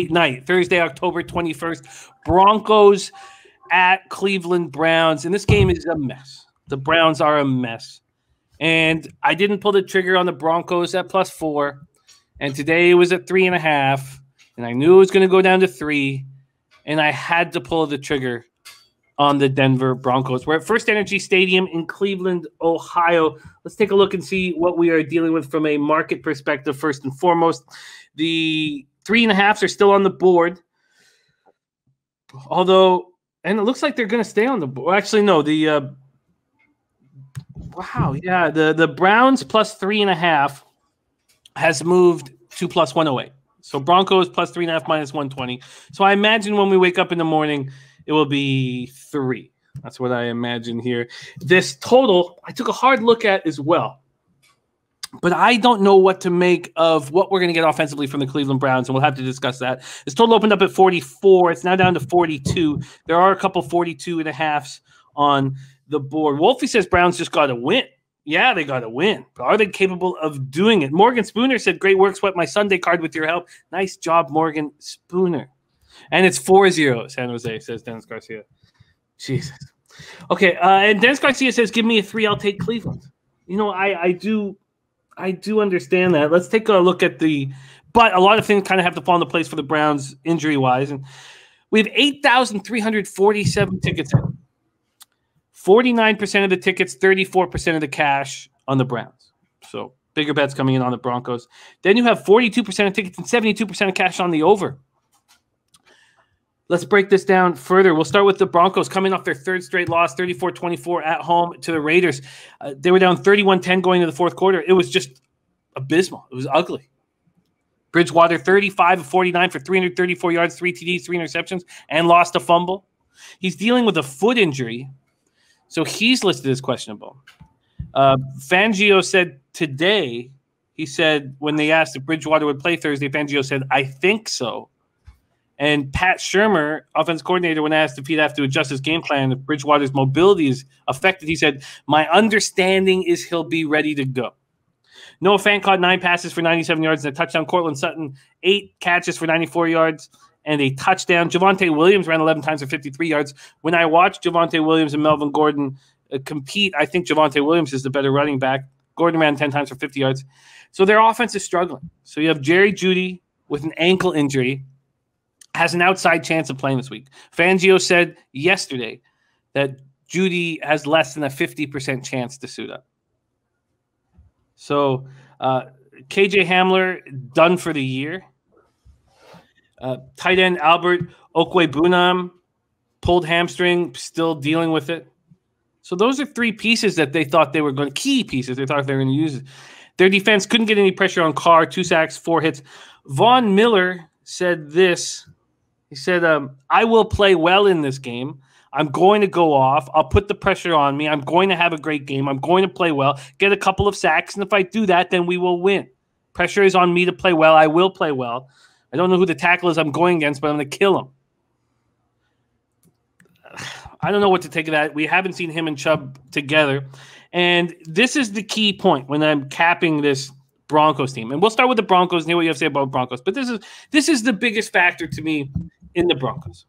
night, Thursday, October 21st. Broncos at Cleveland Browns. And this game is a mess. The Browns are a mess. And I didn't pull the trigger on the Broncos at +4. And today it was at 3.5. And I knew it was going to go down to 3. And I had to pull the trigger on the Denver Broncos. We're at First Energy Stadium in Cleveland, Ohio. Let's take a look and see what we are dealing with from a market perspective first and foremost. The 3.5s are still on the board. Although, and it looks like they're going to stay on the board. Actually, no. The Browns +3.5 has moved to +108. So Broncos +3.5 -120. So I imagine when we wake up in the morning, it will be 3. That's what I imagine here. This total, I took a hard look at as well. But I don't know what to make of what we're going to get offensively from the Cleveland Browns, and we'll have to discuss that. This total opened up at 44. It's now down to 42. There are a couple 42.5s on the board. Wolfie says Browns just got to win. Yeah, they got to win. But are they capable of doing it? Morgan Spooner said, great work, swept my Sunday card with your help. Nice job, Morgan Spooner. And it's 4-0, San Jose, says Dennis Garcia. Jesus. Okay, and Dennis Garcia says, give me a 3, I'll take Cleveland. You know, I do understand that. Let's take a look at but a lot of things kind of have to fall into place for the Browns injury-wise. And we have 8,347 tickets in. 49% of the tickets, 34% of the cash on the Browns. So bigger bets coming in on the Broncos. Then you have 42% of tickets and 72% of cash on the over. Let's break this down further. We'll start with the Broncos coming off their third straight loss, 34-24 at home to the Raiders. They were down 31-10 going into the fourth quarter. It was just abysmal. It was ugly. Bridgewater, 35 of 49 for 334 yards, 3 TDs, 3 interceptions, and lost a fumble. He's dealing with a foot injury, so he's listed as questionable. Fangio said today, he said when they asked if Bridgewater would play Thursday, Fangio said, I think so. And Pat Shurmur, offense coordinator, when asked if he'd have to adjust his game plan, if Bridgewater's mobility is affected, he said, my understanding is he'll be ready to go. Noah Fant caught 9 passes for 97 yards and a touchdown. Cortland Sutton, 8 catches for 94 yards and a touchdown. Javonte Williams ran 11 times for 53 yards. When I watched Javonte Williams and Melvin Gordon compete, I think Javonte Williams is the better running back. Gordon ran 10 times for 50 yards. So their offense is struggling. So you have Jerry Jeudy with an ankle injury, has an outside chance of playing this week. Fangio said yesterday that Jeudy has less than a 50% chance to suit up. So KJ Hamler done for the year. Tight end Albert Okwuegbunam pulled hamstring, still dealing with it. So those are 3 pieces that they thought they were going to, key pieces they thought they were going to use. Their defense couldn't get any pressure on Carr, 2 sacks, 4 hits. Von Miller said this. He said, I will play well in this game. I'm going to go off. I'll put the pressure on me. I'm going to have a great game. I'm going to play well, get a couple of sacks, and if I do that, then we will win. Pressure is on me to play well. I will play well. I don't know who the tackle is I'm going against, but I'm going to kill him. I don't know what to take of that. We haven't seen him and Chubb together. And this is the key point when I'm capping this Broncos team. And we'll start with the Broncos and hear what you have to say about Broncos. But this is the biggest factor to me in the Broncos.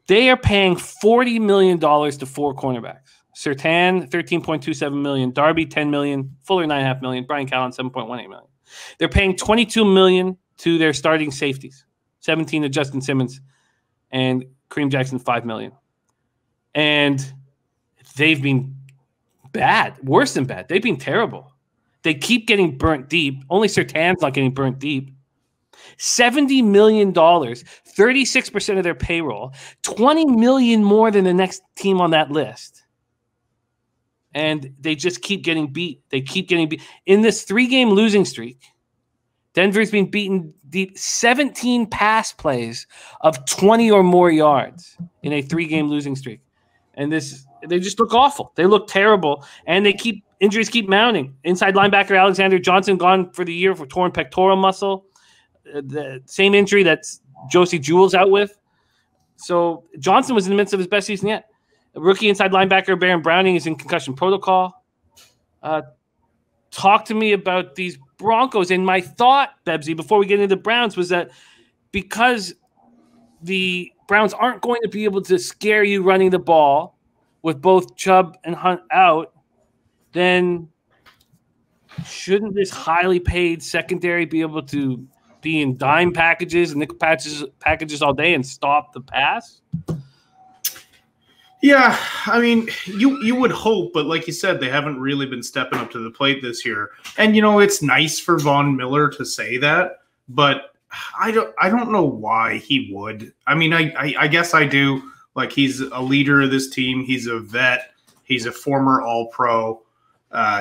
They are paying $40 million to 4 cornerbacks. Surtain, $13.27 million. Darby, $10 million. Fuller, $9.5 million. Brian Callen, $7.18 million. They're paying $22 million to their starting safeties. 17 to Justin Simmons and Kareem Jackson, $5 million. And they've been bad. Worse than bad. They've been terrible. They keep getting burnt deep. Only Surtain's not getting burnt deep. $70 million, 36% of their payroll, $20 million more than the next team on that list. And they just keep getting beat. They keep getting beat. In this 3-game losing streak, Denver's been beaten deep 17 pass plays of 20 or more yards in a 3-game losing streak. And they just look awful. They look terrible. And injuries keep mounting. Inside linebacker Alexander Johnson gone for the year for torn pectoral muscle. The same injury that Josie Jewell's out with. So Johnson was in the midst of his best season yet. Rookie inside linebacker Baron Browning is in concussion protocol. Talk to me about these Broncos. And my thought, Bebsy, before we get into the Browns, was that because the Browns aren't going to be able to scare you running the ball with both Chubb and Hunt out, then shouldn't this highly paid secondary be able to be in dime packages and nickel packages all day and stop the pass? Yeah, I mean, you would hope, but like you said, they haven't really been stepping up to the plate this year. And it's nice for Von Miller to say that, but I don't know why he would. I mean, I guess I do. Like, he's a leader of this team. He's a vet. He's a former All-Pro.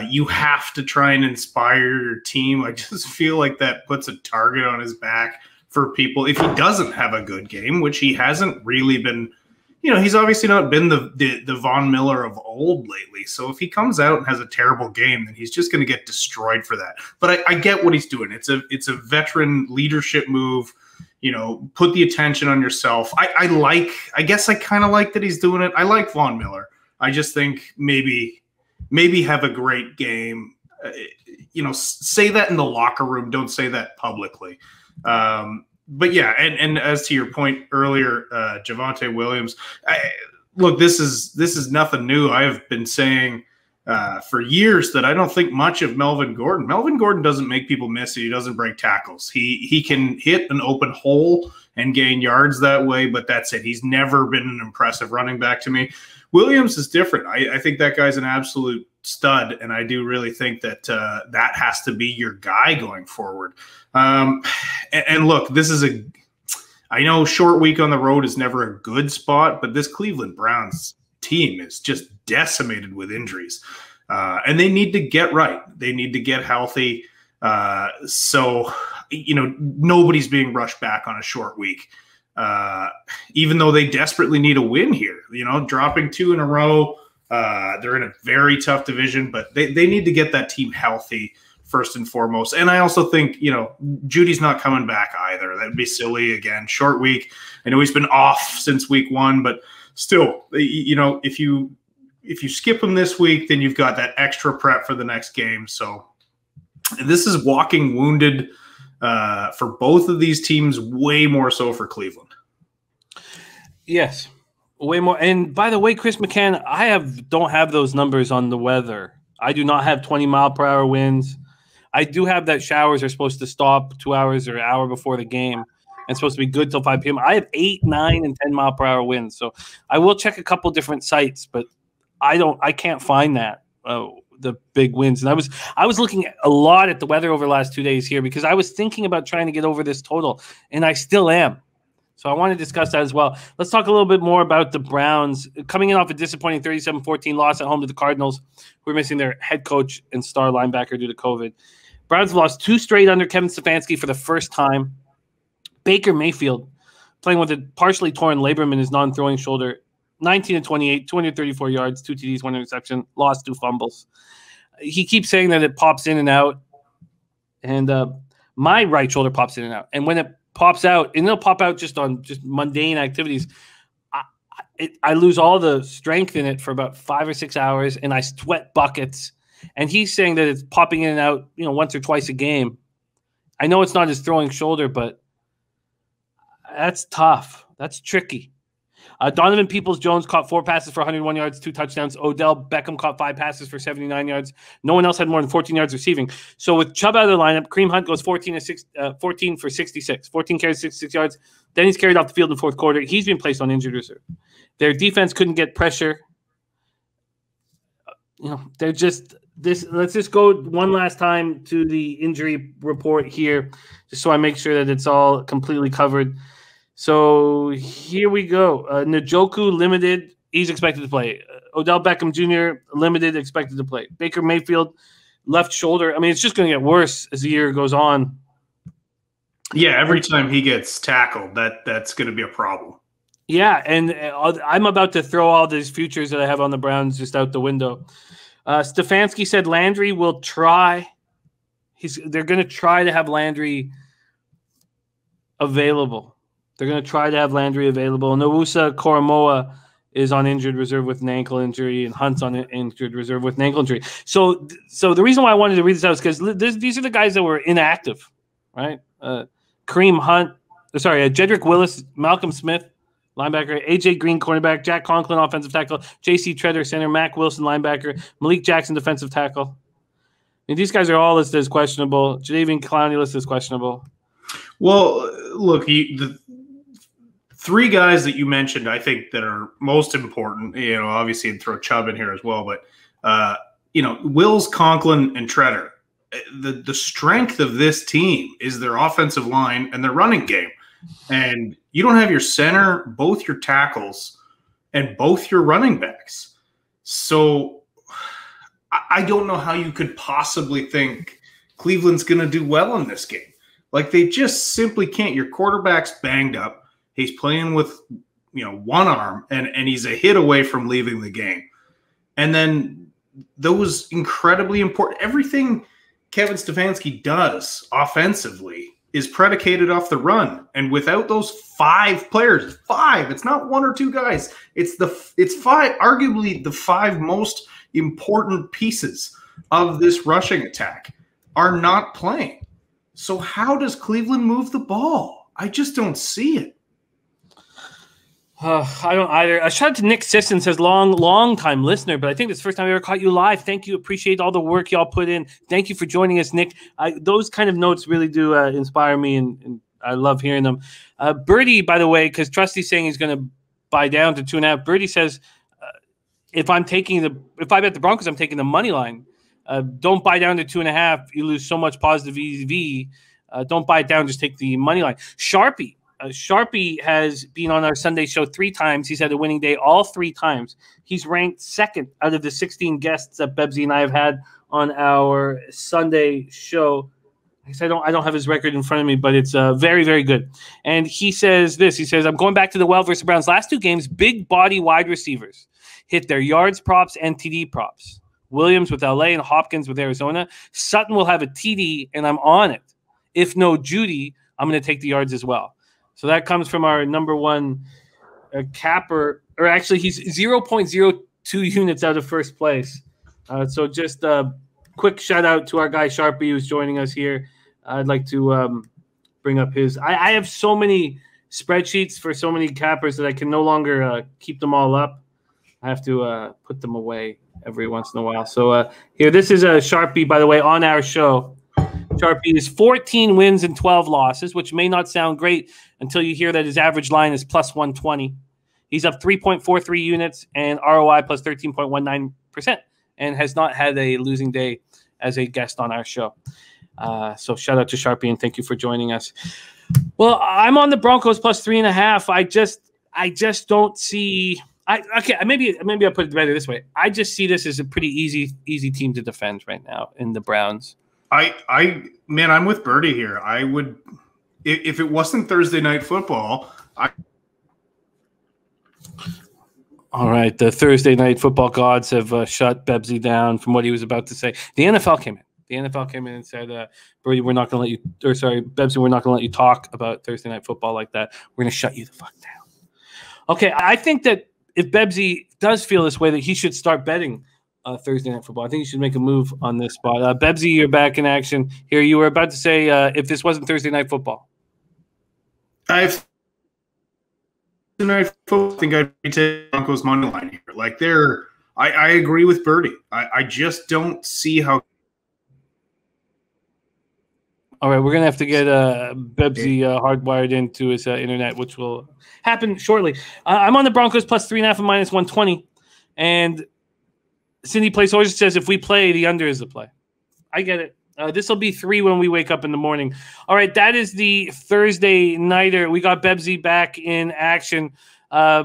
You have to try and inspire your team. I just feel like that puts a target on his back for people if he doesn't have a good game, which he hasn't really been. He's obviously not been the Von Miller of old lately. So if he comes out and has a terrible game, then he's just going to get destroyed for that. But I get what he's doing. It's a veteran leadership move. Put the attention on yourself. I guess I kind of like that he's doing it. I like Von Miller. I just think maybe have a great game. Say that in the locker room. Don't say that publicly. But yeah, and as to your point earlier, Javonte Williams, look, this is nothing new. I have been saying for years that I don't think much of Melvin Gordon. Melvin Gordon doesn't make people miss it. He doesn't break tackles. He can hit an open hole and gain yards that way, but that's it. He's never been an impressive running back to me. Williams is different. I think that guy's an absolute stud, and I do really think that that has to be your guy going forward. And look, I know short week on the road is never a good spot, but this Cleveland Browns team is just decimated with injuries. And they need to get right. They need to get healthy. So, nobody's being rushed back on a short week. Even though they desperately need a win here, dropping 2 in a row. They're in a very tough division, but they need to get that team healthy first and foremost. And I also think, Judy's not coming back either. That'd be silly again. Short week. I know he's been off since week 1, but still, if you skip him this week, then you've got that extra prep for the next game. So this is walking wounded for both of these teams, way more so for Cleveland. Yes. Way more. And by the way, Chris McCann, don't have those numbers on the weather. I do not have 20-mile-per-hour winds. I do have that showers are supposed to stop 2 hours or an hour before the game and supposed to be good till 5 p.m. I have 8, 9, and 10-mile-per-hour winds. So I will check a couple different sites, but I can't find that, the big winds. And I was looking a lot at the weather over the last 2 days here because I was thinking about trying to get over this total, and I still am. So I want to discuss that as well. Let's talk a little bit more about the Browns coming in off a disappointing 37-14 loss at home to the Cardinals, who are missing their head coach and star linebacker due to COVID. Browns have lost 2 straight under Kevin Stefanski for the first time. Baker Mayfield, playing with a partially torn labrum in his non-throwing shoulder, 19-28, 234 yards, 2 TDs, 1 interception, lost 2 fumbles. He keeps saying that it pops in and out, and my right shoulder pops in and out. And when it pops out, and it'll pop out just on just mundane activities, I lose all the strength in it for about 5 or 6 hours, and I sweat buckets. And he's saying that it's popping in and out, once or twice a game. I know it's not his throwing shoulder, but that's tough. That's tricky. Donovan Peoples-Jones caught 4 passes for 101 yards, 2 touchdowns. Odell Beckham caught 5 passes for 79 yards. No one else had more than 14 yards receiving. So with Chubb out of the lineup, Kareem Hunt goes 14 for 66. 14 carries, 66 yards. Then he's carried off the field in the fourth quarter. He's been placed on injured reserve. Their defense couldn't get pressure. They're just this. Let's just go one last time to the injury report here, just so I make sure that it's all completely covered. So here we go. Njoku limited. He's expected to play. Odell Beckham Jr. limited, expected to play. Baker Mayfield, left shoulder. I mean, it's just going to get worse as the year goes on. Yeah, every time he gets tackled, that's going to be a problem. Yeah, and I'm about to throw all these futures that I have on the Browns just out the window. Stefanski said Landry will try. They're going to try to have Landry available. Nowusa Koromoa is on injured reserve with an ankle injury, and Hunt's on injured reserve with an ankle injury. So the reason why I wanted to read this out is because these are the guys that were inactive, right? Kareem Hunt Jedrick Willis, Malcolm Smith, linebacker, AJ Green, cornerback, Jack Conklin, offensive tackle, JC Treader, center, Mac Wilson, linebacker, Malik Jackson, defensive tackle. And these guys are all listed as questionable. Jadeveon Clowney listed as questionable. Well, look, the three guys that you mentioned, I think, that are most important, obviously throw Chubb in here as well, but, Wills, Conklin, and Treader. The strength of this team is their offensive line and their running game. And you don't have your center, both your tackles, and both your running backs. So I don't know how you could possibly think Cleveland's going to do well in this game. Like, they just simply can't. Your quarterback's banged up. He's playing with, one arm, and he's a hit away from leaving the game. And then those incredibly important – everything Kevin Stefanski does offensively is predicated off the run. And without those 5 players, 5, it's not 1 or 2 guys. It's 5, arguably the 5 most important pieces of this rushing attack are not playing. So how does Cleveland move the ball? I just don't see it. I don't either. A shout out to Nick Sisson, says long time listener, but I think it's the first time I ever caught you live. Thank you. Appreciate all the work y'all put in. Thank you for joining us, Nick. Those kind of notes really do inspire me, and I love hearing them. Birdie, by the way, because Trusty's saying he's going to buy down to 2.5. Birdie says, if I bet the Broncos, I'm taking the money line. Don't buy down to 2.5. You lose so much positive EV. Don't buy it down. Just take the money line. Sharpie has been on our Sunday show 3 times. He's had a winning day all 3 times. He's ranked 2nd out of the 16 guests that Bebsy and I have had on our Sunday show. I don't have his record in front of me, but it's very, very good. And he says this. He says, I'm going back to the Wild versus Browns. Last 2 games, big body wide receivers hit their yards props and TD props. Williams with LA and Hopkins with Arizona. Sutton will have a TD, and I'm on it. If no Judy, I'm going to take the yards as well. So that comes from our number 1 capper, or actually he's 0.02 units out of first place. So just a quick shout out to our guy Sharpie who's joining us here. I'd like to bring up his. I have so many spreadsheets for so many cappers that I can no longer keep them all up. I have to put them away every once in a while. So here, this is a Sharpie, by the way, on our show. Sharpie is 14 wins and 12 losses, which may not sound great until you hear that his average line is plus 120. He's up 3.43 units and ROI plus 13.19%, and has not had a losing day as a guest on our show. So shout out to Sharpie, and thank you for joining us. Well, I'm on the Broncos plus 3.5. I just don't see. Maybe I'll put it better this way. I just see this as a pretty easy team to defend right now in the Browns. I'm with Birdie here. I would, if it wasn't Thursday Night Football, All right, the Thursday Night Football gods have shut Bebsy down from what he was about to say. The NFL came in and said, Birdie, we're not going to let you, Bebsy, we're not going to let you talk about Thursday Night Football like that. We're going to shut you the fuck down. Okay, I think that if Bebsy does feel this way, that he should start betting Thursday Night Football. I think you should make a move on this spot. Bebsy, you're back in action here. You were about to say if this wasn't Thursday Night Football. I think I'd be taking Broncos money line here. Like I agree with Birdie. I just don't see how. All right, we're gonna have to get Bebsy hardwired into his internet, which will happen shortly. I'm on the Broncos plus 3.5 and minus 120, and Cindy Place always says if we play, the under is the play. I get it. This will be 3 when we wake up in the morning. All right, that is the Thursday nighter. We got Bebsy back in action. I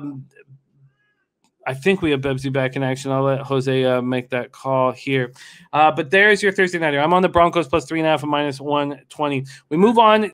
think we have Bebsy back in action. I'll let Jose make that call here. But there's your Thursday nighter. I'm on the Broncos plus 3.5 and minus 120. We move on